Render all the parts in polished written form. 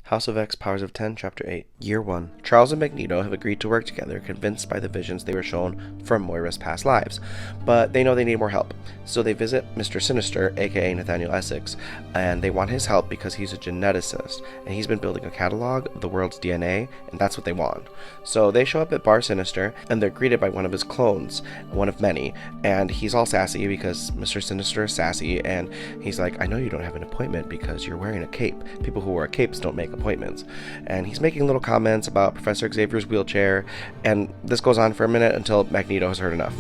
House of X, Powers of 10, Chapter 8. Year 1. Charles and Magneto have agreed to work together, convinced by the visions they were shown from Moira's past lives. But they know they need more help. So they visit Mr. Sinister, aka Nathaniel Essex, and they want his help because he's a geneticist, and he's been building a catalog of the world's DNA, and that's what they want. So they show up at Bar Sinister, and they're greeted by one of his clones, one of many, and he's all sassy because Mr. Sinister is sassy, and he's like, I know you don't have an appointment because you're wearing a cape. People who wear capes don't make appointments. And he's making little comments about Professor Xavier's wheelchair, and this goes on for a minute until Magneto has heard enough.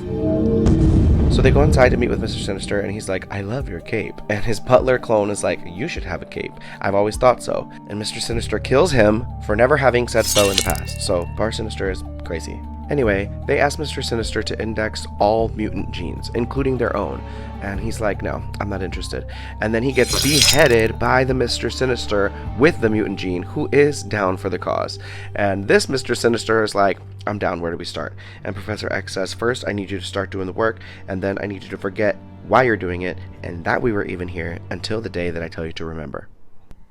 So they go inside to meet with Mr. Sinister, and he's like, I love your cape. And his butler clone is like, you should have a cape. I've always thought so. And Mr. Sinister kills him for never having said so in the past. So Bar Sinister is crazy. Anyway, they ask Mr. Sinister to index all mutant genes, including their own. And he's like, no, I'm not interested. And then he gets beheaded by the Mr. Sinister with the mutant gene, who is down for the cause. And this Mr. Sinister is like, I'm down, where do we start? And Professor X says, first, I need you to start doing the work, and then I need you to forget why you're doing it, and that we were even here until the day that I tell you to remember.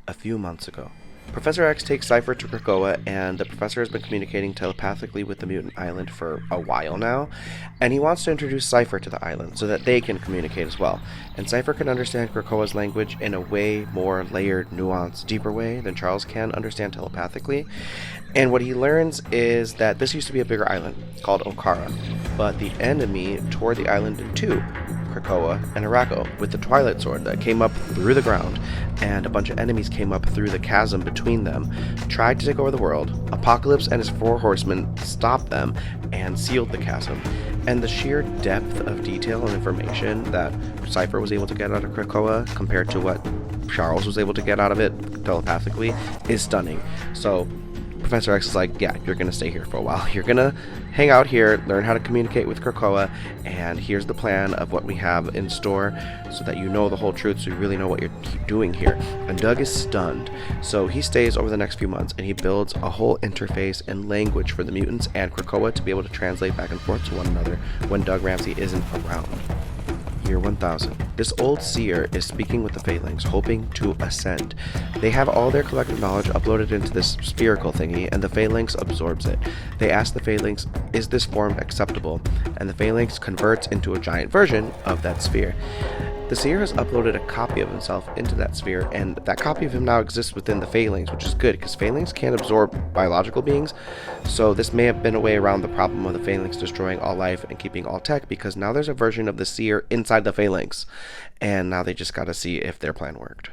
A few months ago. Professor X takes Cypher to Krakoa, and the professor has been communicating telepathically with the mutant island for a while now, and he wants to introduce Cypher to the island so that they can communicate as well. And Cypher can understand Krakoa's language in a way more layered, nuanced, deeper way than Charles can understand telepathically. And what he learns is that this used to be a bigger island called Okara, but the enemy tore the island in two, Krakoa and Araco, with the Twilight Sword that came up through the ground, and a bunch of enemies came up through the chasm between them, tried to take over the world. Apocalypse and his 4 horsemen stopped them and sealed the chasm. And the sheer depth of detail and information that Cypher was able to get out of Krakoa compared to what Charles was able to get out of it telepathically is stunning. So Professor X is like, yeah, you're going to stay here for a while. You're going to hang out here, learn how to communicate with Krakoa, and here's the plan of what we have in store so that you know the whole truth, so you really know what you're doing here. And Doug is stunned. So he stays over the next few months, and he builds a whole interface and language for the mutants and Krakoa to be able to translate back and forth to one another when Doug Ramsey isn't around. Year 1000. This old seer is speaking with the Phalanx, hoping to ascend. They have all their collective knowledge uploaded into this spherical thingy, and the Phalanx absorbs it. They ask the Phalanx, is this form acceptable? And the Phalanx converts into a giant version of that sphere. The seer has uploaded a copy of himself into that sphere, and that copy of him now exists within the Phalanx, which is good, because Phalanx can't absorb biological beings, so this may have been a way around the problem of the Phalanx destroying all life and keeping all tech, because now there's a version of the seer inside the Phalanx, and now they just gotta see if their plan worked.